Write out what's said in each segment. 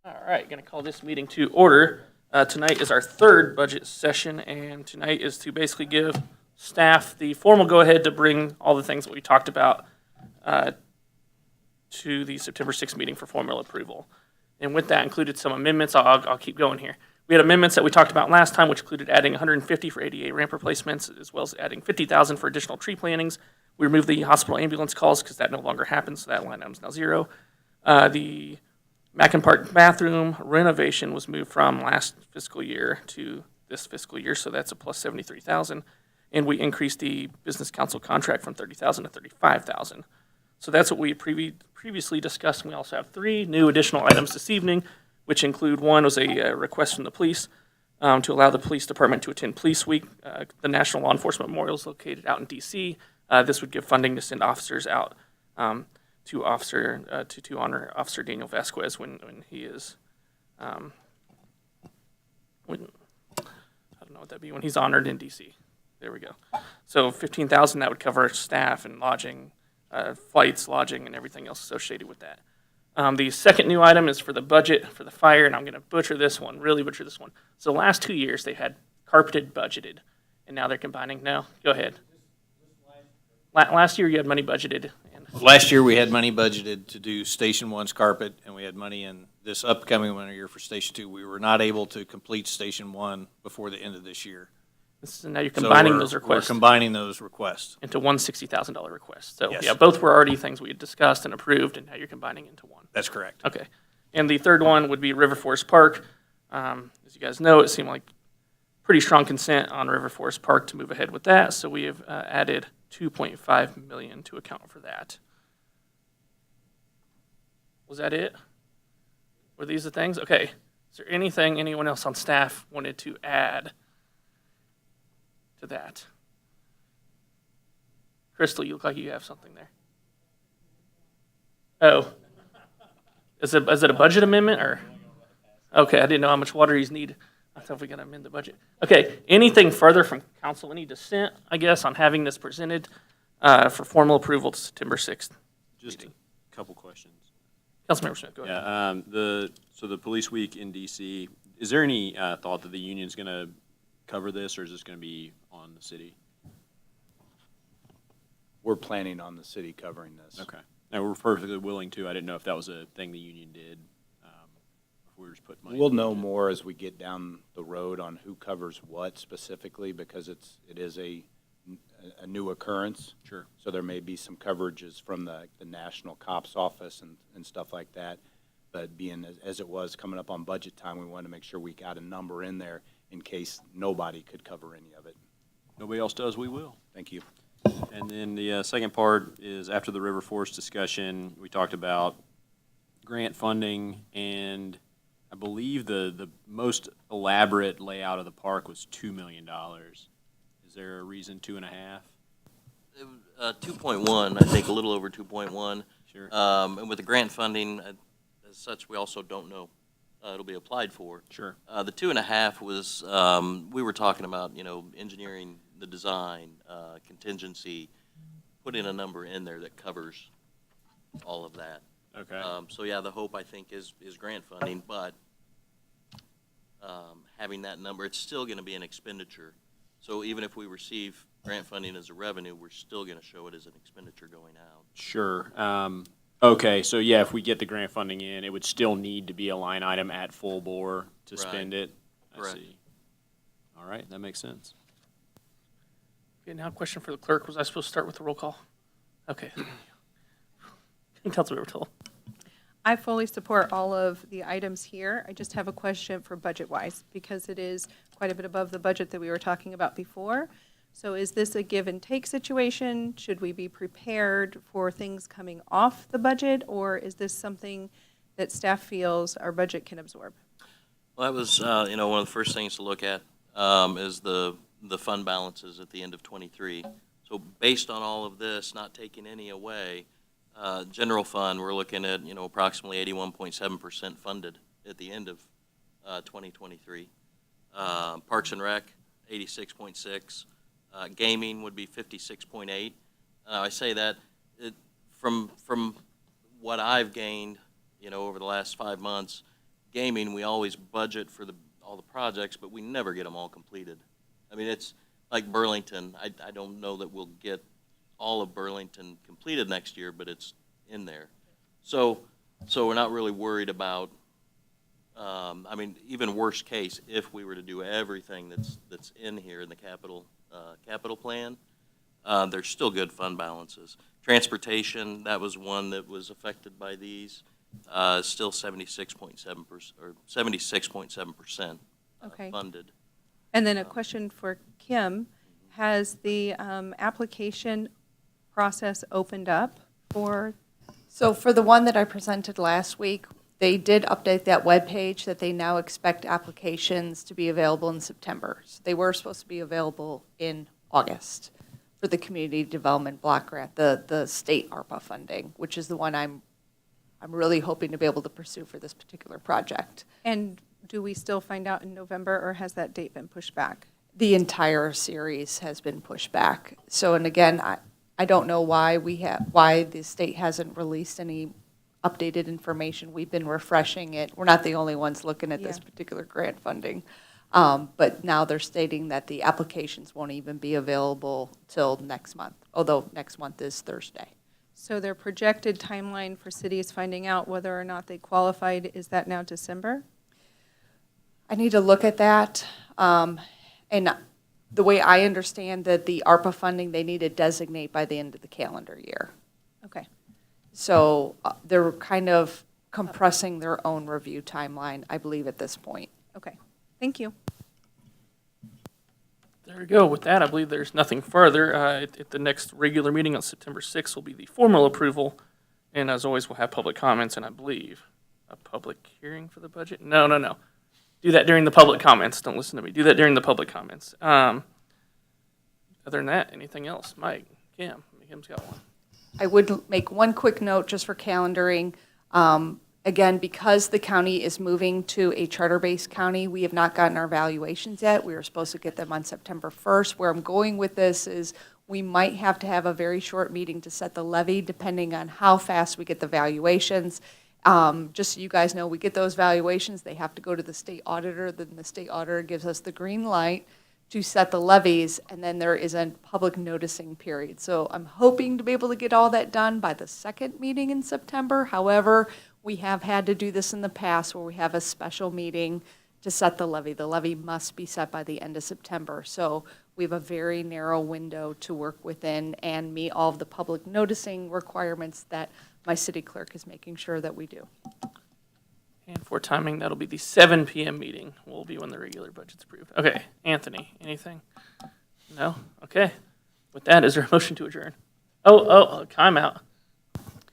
All right, going to call this meeting to order. Tonight is our third budget session, and tonight is to basically give staff the formal go-ahead to bring all the things that we talked about to the September 6th meeting for formal approval. And with that included some amendments. I'll keep going here. We had amendments that we talked about last time, which included adding 150 for ADA ramp replacements, as well as adding 50,000 for additional tree plantings. We removed the hospital ambulance calls because that no longer happens, so that line item is now zero. The Mackin Park bathroom renovation was moved from last fiscal year to this fiscal year, so that's a plus 73,000. And we increased the business council contract from 30,000 to 35,000. So that's what we previously discussed. And we also have three new additional items this evening, which include one was a request from the police to allow the police department to attend Police Week. The National Law Enforcement Memorial is located out in D.C. This would give funding to send officers out to honor Officer Daniel Vasquez when he is I don't know what that'd be, when he's honored in D.C. There we go. So 15,000, that would cover staff and lodging, flights, lodging, and everything else associated with that. The second new item is for the budget for the fire, and I'm going to really butcher this one. So the last 2 years they had carpeted budgeted, and now they're combining. No, go ahead. Last year you had money budgeted. Last year, we had money budgeted to do Station 1's carpet, and we had money in this upcoming winter year for Station 2. We were not able to complete Station 1 before the end of this year. So now you're combining those requests. We're combining those requests. Into one $60,000 request. So Yes. yeah, both were already things we had discussed and approved, and now you're combining into one. That's correct. Okay. And the third one would be River Forest Park. As you guys know, it seemed like pretty strong consent on River Forest Park to move ahead with that. So we have added $2.5 million to account for that. Was that it? Were these the things? Okay. Is there anything anyone else on staff wanted to add to that? Crystal, you look like you have something there. Oh. Is it a budget amendment or? Okay, I didn't know how much water you need. I thought we got to amend the budget. Okay, anything further from council? Any dissent, I guess, on having this presented for formal approval to September 6th? Just a couple questions. Councilmember Smith, go ahead. Yeah, so the Police Week in DC, is there any thought that the union's going to cover this, or is this going to be on the city? We're planning on the city covering this. Okay. Now, we're perfectly willing to. I didn't know if that was a thing the union did. If we were just put money. We'll know more as we get down the road on who covers what specifically, because it is a new occurrence. Sure. So there may be some coverages from the National Cops Office and stuff like that. But being as it was coming up on budget time, we wanted to make sure we got a number in there in case nobody could cover any of it. Nobody else does, we will. Thank you. And then the second part is after the River Forest discussion, we talked about grant funding, and I believe the most elaborate layout of the park was $2 million. Is there a reason 2.5? It was 2.1, I think, a little over 2.1. Sure. And with the grant funding, as such, we also don't know it'll be applied for. Sure. The 2.5 was, we were talking about, engineering, the design, contingency, putting a number in there that covers all of that. Okay. So yeah, the hope, I think, is grant funding, but having that number, it's still going to be an expenditure. So even if we receive grant funding as a revenue, we're still going to show it as an expenditure going out. Sure. Okay, so yeah, if we get the grant funding in, it would still need to be a line item at full bore to Right. spend it. I Correct. see. All right, that makes sense. Okay, now a question for the clerk. Was I supposed to start with the roll call? Okay. Councilmember Toll. I fully support all of the items here. I just have a question for budget-wise, because it is quite a bit above the budget that we were talking about before. So is this a give and take situation? Should we be prepared for things coming off the budget, or is this something that staff feels our budget can absorb? Well, that was, one of the first things to look at is the fund balances at the end of '23. So based on all of this, not taking any away, general fund, we're looking at, approximately 81.7% funded at the end of 2023. Parks and Rec, 86.6. Gaming would be 56.8. I say that from what I've gained, over the last 5 months, gaming, we always budget for all the projects, but we never get them all completed. I mean, it's like Burlington. I don't know that we'll get all of Burlington completed next year, but it's in there. So we're not really worried about, I mean, even worst case, if we were to do everything that's in here in the capital plan, there's still good fund balances. Transportation, that was one that was affected by these, still 76.7% or 76.7% Okay. funded. And then a question for Kim. Has the application process opened up for, So for the one that I presented last week, they did update that webpage that they now expect applications to be available in September. So they were supposed to be available in August for the Community Development Block Grant, the state ARPA funding, which is the one I'm really hoping to be able to pursue for this particular project. and do we still find out in November, or has that date been pushed back? The entire series has been pushed back. So, and again, I don't know why why the state hasn't released any updated information. We've been refreshing it. We're not the only ones looking at this Yeah. particular grant funding. But now they're stating that the applications won't even be available till next month, although next month is Thursday. So their projected timeline for cities finding out whether or not they qualified, is that now December? I need to look at that. And the way I understand that the ARPA funding, they need to designate by the end of the calendar year. Okay. So they're kind of compressing their own review timeline, I believe, at this point. Okay. Thank you. There we go. With that, I believe there's nothing further. At the next regular meeting on September 6th will be the formal approval. And as always, we'll have public comments and I believe a public hearing for the budget. No. Do that during the public comments. Don't listen to me. Do that during the public comments. Other than that, anything else? Mike, Kim? Kim's got one. I would make one quick note just for calendaring. Again, because the county is moving to a charter-based county, we have not gotten our valuations yet. We were supposed to get them on September 1st. Where I'm going with this is we might have to have a very short meeting to set the levy, depending on how fast we get the valuations. Just so you guys know, we get those valuations, they have to go to the state auditor, then the state auditor gives us the green light to set the levies, and then there is a public noticing period. So I'm hoping to be able to get all that done by the second meeting in September. However, we have had to do this in the past where we have a special meeting to set the levy. The levy must be set by the end of September. So we have a very narrow window to work within and meet all of the public noticing requirements that my city clerk is making sure that we do. And for timing, that'll be the 7 p.m. meeting. Will be when the regular budget's approved. Okay, Anthony, anything? No? Okay. With that, is there a motion to adjourn? Timeout.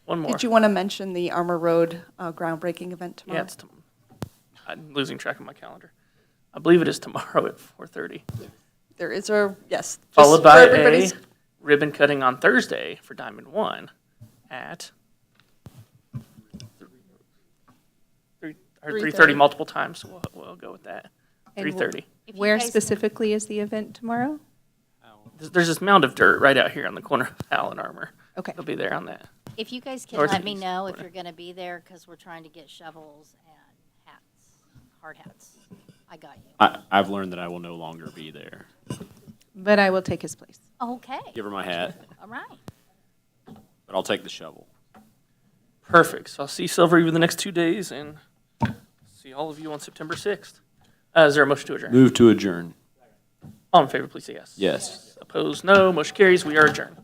One more. Did you want to mention the Armor Road groundbreaking event tomorrow? Yeah, I'm losing track of my calendar. I believe it is tomorrow at 4:30. There is yes. just Followed for by a everybody's- ribbon cutting on Thursday for Diamond One at 3:30 multiple times. So we'll go with that. And 3:30. If you Where guys- specifically is the event tomorrow? There's this mound of dirt right out here on the corner of Howell and Armor. Okay. They'll be there on that. If you guys can North let and me east know if corner. you're gonna be there, because we're trying to get shovels and hats, hard hats. I got you. I've learned that I will no longer be there. But I will take his place. Okay, Give her my hat, all right. but I'll take the shovel. Perfect. So I'll see Silver over the next 2 days and see all of you on September 6th. Is there a motion to adjourn? Move to adjourn. All in favor, please say yes. Yes. Opposed, no. Motion carries. We are adjourned.